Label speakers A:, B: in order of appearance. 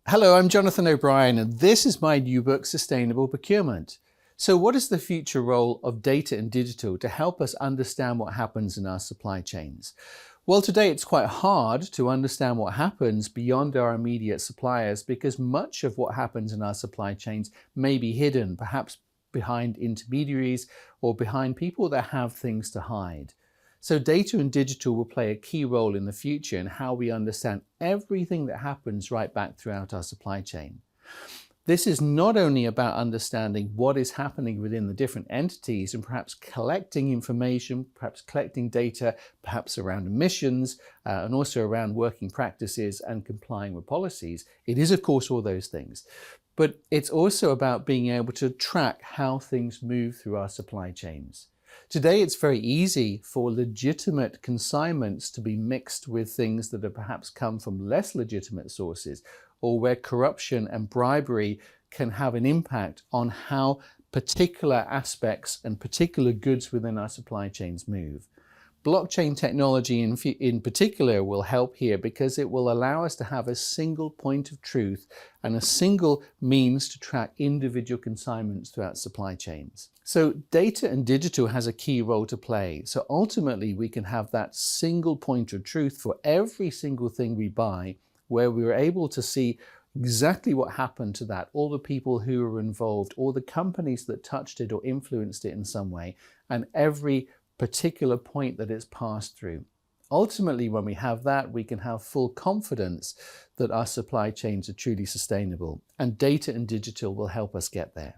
A: Hello, I'm Jonathan O'Brien, and this is my new book, Sustainable Procurement. So what is the future role of data and digital to help us understand what happens in our supply chains? Well, today it's quite hard to understand what happens beyond our immediate suppliers because much of what happens in our supply chains may be hidden, perhaps behind intermediaries or behind people that have things to hide. So data and digital will play a key role in the future in how we understand everything that happens right back throughout our supply chain. This is not only about understanding what is happening within the different entities and perhaps collecting information, perhaps collecting data, perhaps around emissions, and also around working practices and complying with policies. It is, of course, all those things. But it's also about being able to track how things move through our supply chains. Today, it's very easy for legitimate consignments to be mixed with things that have perhaps come from less legitimate sources, or where corruption and bribery can have an impact on how particular aspects and particular goods within our supply chains move. Blockchain technology in particular will help here because it will allow us to have a single point of truth and a single means to track individual consignments throughout supply chains. So data and digital has a key role to play. So ultimately we can have that single point of truth for every single thing we buy, where we're able to see exactly what happened to that, all the people who were involved, all the companies that touched it or influenced it in some way, and every particular point that it's passed through. Ultimately, when we have that, we can have full confidence that our supply chains are truly sustainable, and data and digital will help us get there.